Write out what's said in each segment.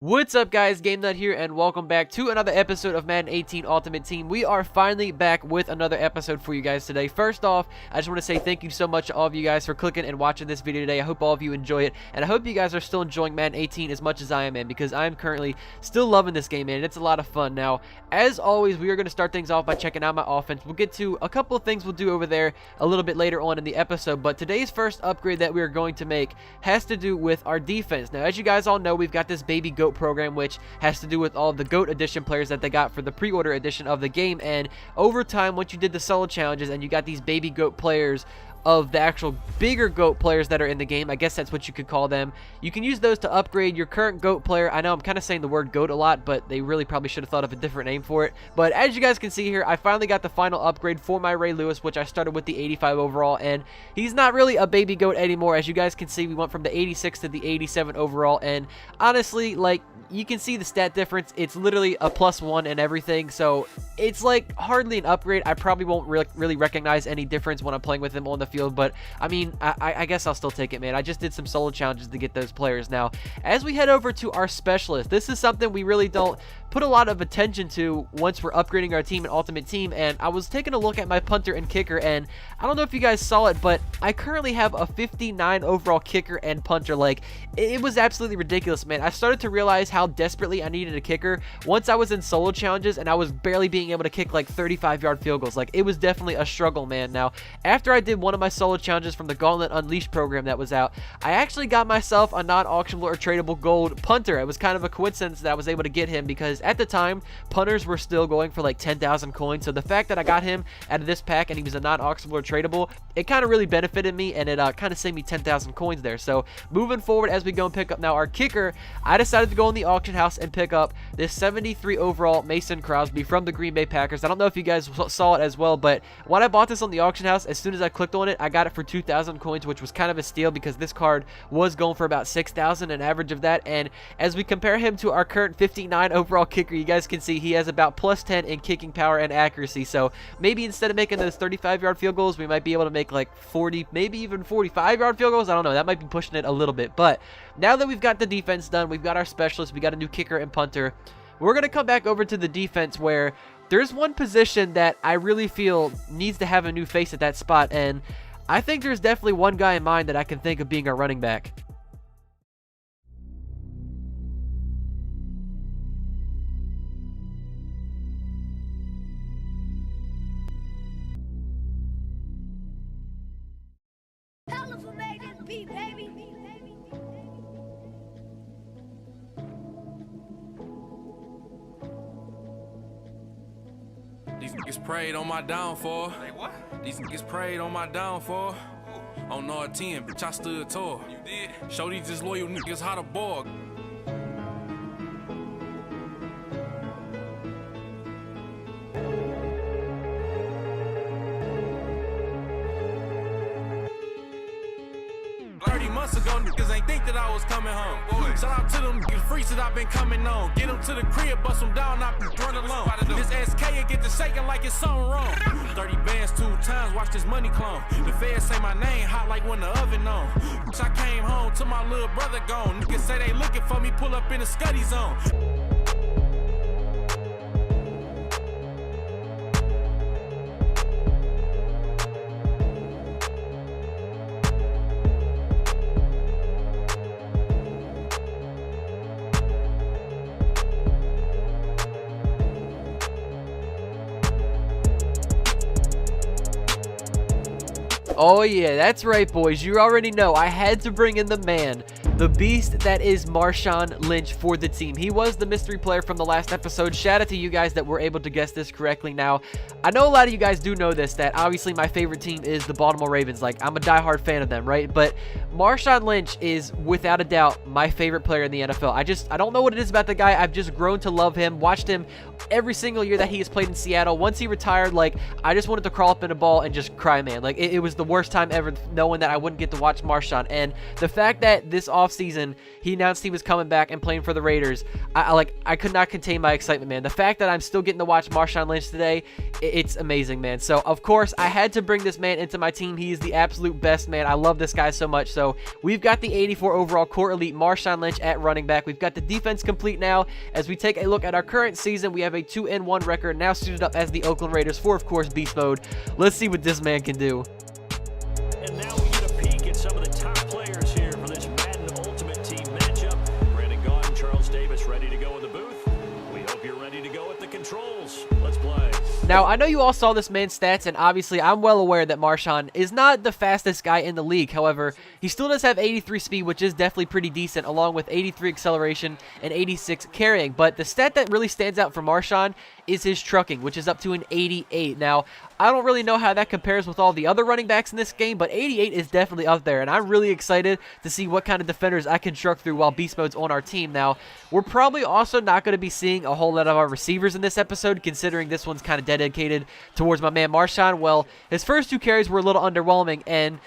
What's up, guys? Game Nut here, and welcome back to another episode of Madden 18 Ultimate Team. We are finally back with another episode for you guys today. First off, I just want to say thank you so much to all of you guys for clicking and watching this video today. I hope all of you enjoy it, and I hope you guys are still enjoying Madden 18 as much as I am, man, because I am currently still loving this game, man, and it's a lot of fun. Now, as always, we are going to start things off by checking out my offense. We'll get to a couple of things we'll do over there a little bit later on in the episode, but today's first upgrade that we are going to make has to do with our defense. Now, as you guys all know, we've got this Baby Goat program, which has to do with all the GOAT edition players that they got for the pre-order edition of the game. And over time, once you did the solo challenges and you got these Baby Goat players of the actual bigger GOAT players that are in the game, I guess that's what you could call them, you can use those to upgrade your current GOAT player. I know I'm kind of saying the word GOAT a lot, but they really probably should have thought of a different name for it. But as you guys can see here, I finally got the final upgrade for my Ray Lewis, which I started with the 85 overall, and he's not really a baby GOAT anymore. As you guys can see, we went from the 86 to the 87 overall, and honestly, like, you can see the stat difference. It's literally a +1 and everything, so it's like hardly an upgrade. I probably won't really recognize any difference when I'm playing with him on the field, but I mean, I guess I'll still take it, man. I just did some solo challenges to get those players. Now, as we head over to our specialist, this is something we really don't put a lot of attention to once we're upgrading our team in Ultimate Team, and I was taking a look at my punter and kicker, and I don't know if you guys saw it, but I currently have a 59 overall kicker and punter. Like, it was absolutely ridiculous, man. I started to realize how desperately I needed a kicker once I was in solo challenges, and I was barely being able to kick like 35-yard field goals. Like, it was definitely a struggle, man. Now, after I did one of my solo challenges from the Gauntlet Unleashed program that was out, I actually got myself a non-auctionable or tradable gold punter. It was kind of a coincidence that I was able to get him, because at the time, punters were still going for like 10,000 coins. So the fact that I got him out of this pack and he was a non-auctionable or tradable, it kind of really benefited me, and it kind of saved me 10,000 coins there. So moving forward, as we go and pick up now our kicker, I decided to go in the auction house and pick up this 73 overall Mason Crosby from the Green Bay Packers. I don't know if you guys saw it as well, but when I bought this on the auction house, as soon as I clicked on it, I got it for 2,000 coins, which was kind of a steal because this card was going for about 6,000, an average of that. And as we compare him to our current 59 overall kicker, you guys can see he has about +10 in kicking power and accuracy. So maybe instead of making those 35-yard field goals, we might be able to make like 40, maybe even 45-yard field goals. I don't know. That might be pushing it a little bit. But now that we've got the defense done, we've got our specialist, we got a new kicker and punter, we're going to come back over to the defense, where there's one position that I really feel needs to have a new face at that spot. And I think there's definitely one guy in mind that I can think of being our running back. These niggas prayed on my downfall. What? These niggas prayed on my downfall. On R10, bitch, I stood tall. You did? Show these disloyal niggas how to ball. Months ago, niggas ain't think that I was coming home. Boy. Shout out to them niggas freaks that I've been coming on. Get them to the crib, bust them down, I run alone. This SK, it get to shaking like it's something wrong. 30 bands 2 times, watch this money clone. The feds say my name hot like when the oven on. I came home to my little brother gone. Niggas say they looking for me, pull up in the Scuddy zone. Oh yeah, that's right, boys. You already know I had to bring in the man, the beast that is Marshawn Lynch for the team. He was the mystery player from the last episode. Shout out to you guys that were able to guess this correctly. Now, I know a lot of you guys do know this, that obviously my favorite team is the Baltimore Ravens. Like, I'm a diehard fan of them, right? But Marshawn Lynch is without a doubt my favorite player in the NFL. I don't know what it is about the guy. I've just grown to love him. Watched him every single year that he has played in Seattle. Once he retired, like, I just wanted to crawl up in a ball and just cry, man. Like, it was the worst time ever knowing that I wouldn't get to watch Marshawn. And the fact that this offseason offseason, he announced he was coming back and playing for the Raiders, I could not contain my excitement, man. The fact that I'm still getting to watch Marshawn Lynch today, it's amazing, man. So, of course, I had to bring this man into my team. He is the absolute best, man. I love this guy so much. So, we've got the 84 overall core elite Marshawn Lynch at running back. We've got the defense complete now. As we take a look at our current season, we have a 2-1 record, now suited up as the Oakland Raiders for, of course, beast mode. Let's see what this man can do. And now we get a peek at some of the top players here for this Madden Ultimate Team matchup. Brandon Gaughan and Charles Davis ready to go in the booth. We hope you're ready to go at the controls. Let's play. Now, I know you all saw this man's stats, and obviously I'm well aware that Marshawn is not the fastest guy in the league. However, he still does have 83 speed, which is definitely pretty decent, along with 83 acceleration and 86 carrying. But the stat that really stands out for Marshawn is his trucking, which is up to an 88. Now, I don't really know how that compares with all the other running backs in this game, but 88 is definitely up there, and I'm really excited to see what kind of defenders I can truck through while beast mode's on our team. Now, we're probably also not going to be seeing a whole lot of our receivers in this episode, considering this one's kind of dedicated towards my man Marshawn. Well, his first 2 carries were a little underwhelming, and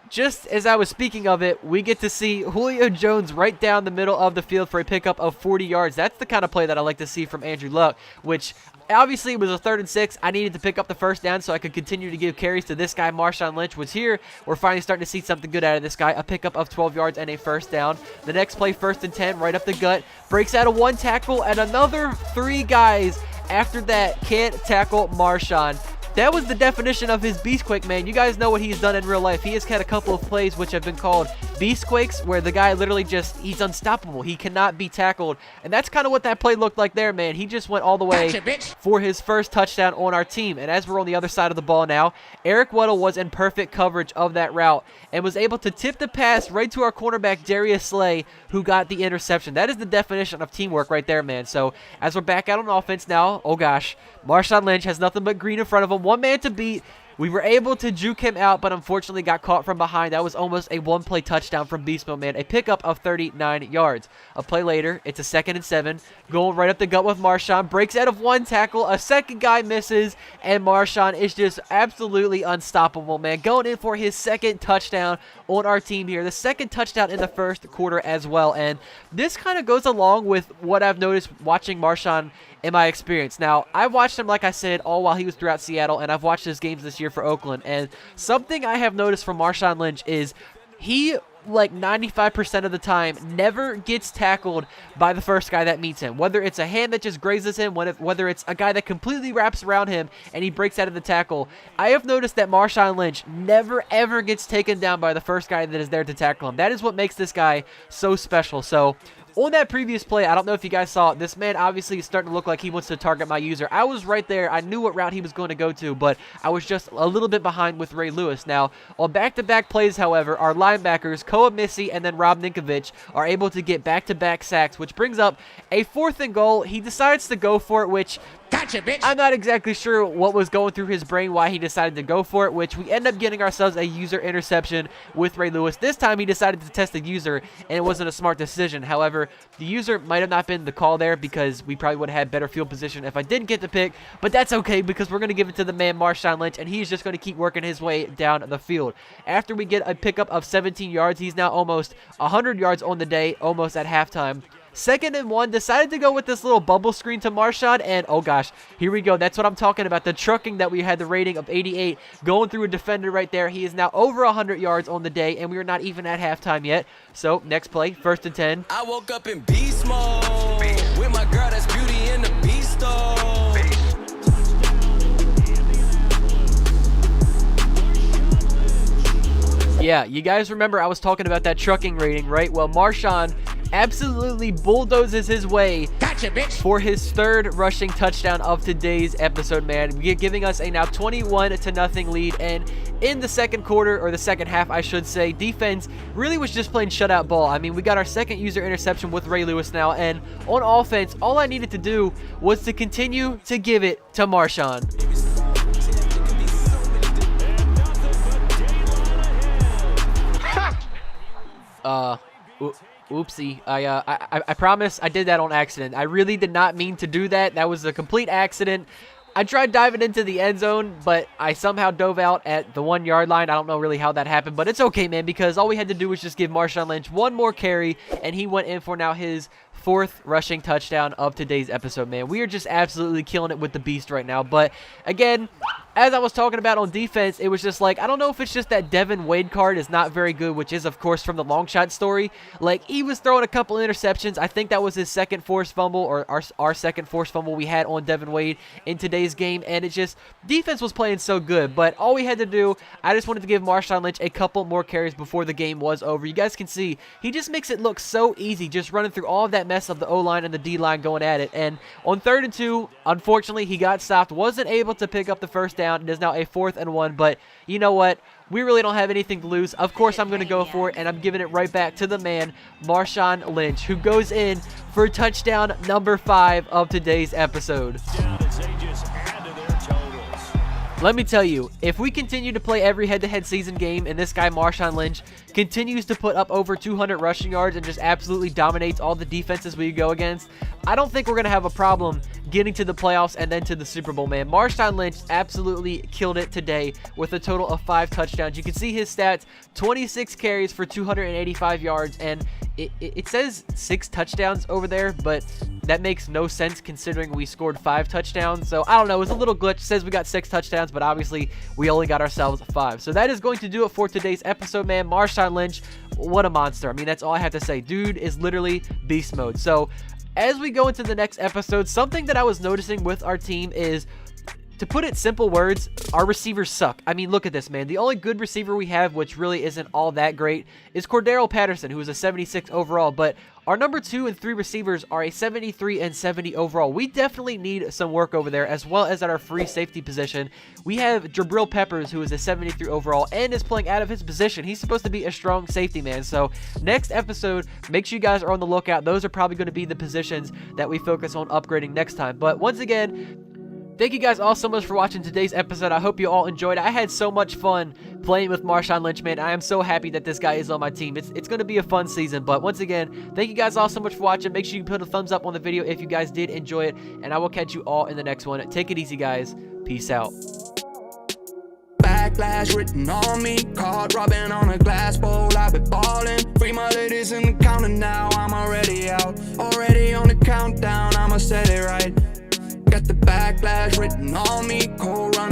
just as I was speaking of it, we get to see Julio Jones right down the middle of the field for a pickup of 40 yards. That's the kind of play that I like to see from Andrew Luck, which obviously it was a 3rd and 6. I needed to pick up the first down so I could continue to give carries to this guy. Marshawn Lynch was here. We're finally starting to see something good out of this guy. A pickup of 12 yards and a first down. The next play, 1st and 10, right up the gut. Breaks out of 1 tackle, and another 3 guys after that can't tackle Marshawn. That was the definition of his Beastquake, man. You guys know what he's done in real life. He has had a couple of plays which have been called Beastquakes, where the guy literally he's unstoppable. He cannot be tackled. And that's kind of what that play looked like there, man. He just went all the way for his first touchdown on our team. And as we're on the other side of the ball now, Eric Weddle was in perfect coverage of that route and was able to tip the pass right to our cornerback, Darius Slay, who got the interception. That is the definition of teamwork right there, man. So as we're back out on offense now, oh gosh, Marshawn Lynch has nothing but green in front of him. One man to beat. We were able to juke him out, but unfortunately got caught from behind. That was almost a 1-play touchdown from Beast Mode, man. A pickup of 39 yards. A play later, it's a 2nd and 7. Going right up the gut with Marshawn. Breaks out of 1 tackle. A second guy misses, and Marshawn is just absolutely unstoppable, man. Going in for his 2nd touchdown on our team here. The 2nd touchdown in the 1st quarter as well. And this kind of goes along with what I've noticed watching Marshawn in my experience. Now, I've watched him, like I said, all while he was throughout Seattle, and I've watched his games this year for Oakland. And something I have noticed from Marshawn Lynch is he, like 95% of the time, never gets tackled by the first guy that meets him. Whether it's a hand that just grazes him, whether it's a guy that completely wraps around him and he breaks out of the tackle. I have noticed that Marshawn Lynch never ever gets taken down by the first guy that is there to tackle him. That is what makes this guy so special. So on that previous play, I don't know if you guys saw it, this man obviously is starting to look like he wants to target my user. I was right there. I knew what route he was going to go to, but I was just a little bit behind with Ray Lewis. Now, on back-to-back plays, however, our linebackers, Koa Missy and then Rob Ninkovich, are able to get back-to-back sacks, which brings up a 4th and goal. He decides to go for it, which Gotcha, bitch. I'm not exactly sure what was going through his brain, why he decided to go for it, which we end up getting ourselves a user interception with Ray Lewis. This time he decided to test the user, and it wasn't a smart decision. However, the user might have not been the call there because we probably would have had better field position if I didn't get the pick, but that's okay because we're going to give it to the man Marshawn Lynch, and he's just going to keep working his way down the field. After we get a pickup of 17 yards, he's now almost 100 yards on the day, almost at halftime. 2nd and 1, decided to go with this little bubble screen to Marshawn, and oh gosh, here we go. That's what I'm talking about, the trucking that we had, the rating of 88, going through a defender right there. He is now over 100 yards on the day, and we are not even at halftime yet. So, next play, 1st and 10. I woke up in beast mode with my girl that's Beauty in the Beast mode. Yeah, you guys remember I was talking about that trucking rating, right? Well, Marshawn absolutely bulldozes his way for his 3rd rushing touchdown of today's episode, man. Giving us a now 21-0 lead, and in the 2nd quarter, or the 2nd half, I should say, defense really was just playing shutout ball. I mean, we got our 2nd user interception with Ray Lewis now, and on offense, all I needed to do was to continue to give it to Marshawn. Oopsie. I promise I did that on accident. I really did not mean to do that. That was a complete accident. I tried diving into the end zone, but I somehow dove out at the 1 yard line. I don't know really how that happened, but it's okay, man, because all we had to do was just give Marshawn Lynch one more carry, and he went in for now his 4th rushing touchdown of today's episode, man. We are just absolutely killing it with the beast right now. But again, as I was talking about on defense, it was just like, I don't know if it's just that Devin Wade card is not very good, which is, of course, from the long shot story. Like, he was throwing a couple interceptions. I think that was his second forced fumble, or our second forced fumble we had on Devin Wade in today's game. And it just, defense was playing so good. But all we had to do, I just wanted to give Marshawn Lynch a couple more carries before the game was over. You guys can see, he just makes it look so easy, just running through all of that mess of the O-line and the D-line going at it. And on 3rd and 2, unfortunately, he got stopped, wasn't able to pick up the first down. It is now a 4th and 1, but you know what? We really don't have anything to lose. Of course, I'm going to go for it, and I'm giving it right back to the man, Marshawn Lynch, who goes in for touchdown number 5 of today's episode. Let me tell you, if we continue to play every head-to-head season game and this guy Marshawn Lynch continues to put up over 200 rushing yards and just absolutely dominates all the defenses we go against, I don't think we're going to have a problem getting to the playoffs and then to the Super Bowl, man. Marshawn Lynch absolutely killed it today with a total of 5 touchdowns. You can see his stats, 26 carries for 285 yards, and it says 6 touchdowns over there, but that makes no sense considering we scored 5 touchdowns. So I don't know, it was a little glitch. It says we got 6 touchdowns, but obviously we only got ourselves 5. So that is going to do it for today's episode, man. Marshawn Lynch, what a monster. I mean, that's all I have to say. Dude is literally beast mode. So as we go into the next episode, something that I was noticing with our team is, to put it simple words, our receivers suck. I mean, look at this, man. The only good receiver we have, which really isn't all that great, is Cordero Patterson, who is a 76 overall. But our number 2 and 3 receivers are a 73 and 70 overall. We definitely need some work over there, as well as at our free safety position. We have Jabril Peppers, who is a 73 overall and is playing out of his position. He's supposed to be a strong safety, man. So next episode, make sure you guys are on the lookout. Those are probably going to be the positions that we focus on upgrading next time. But once again, thank you guys all so much for watching today's episode. I hope you all enjoyed it. I had so much fun playing with Marshawn Lynch, man. I am so happy that this guy is on my team. It's going to be a fun season. But once again, thank you guys all so much for watching. Make sure you put a thumbs up on the video if you guys did enjoy it. And I will catch you all in the next one. Take it easy, guys. Peace out. Backlash written on me, caught robbing on a glass bowl. I've been ballin', free my ladies in the counter now. I'm already out, already on the countdown. I'ma set it right. Got the backlash written on me, cold run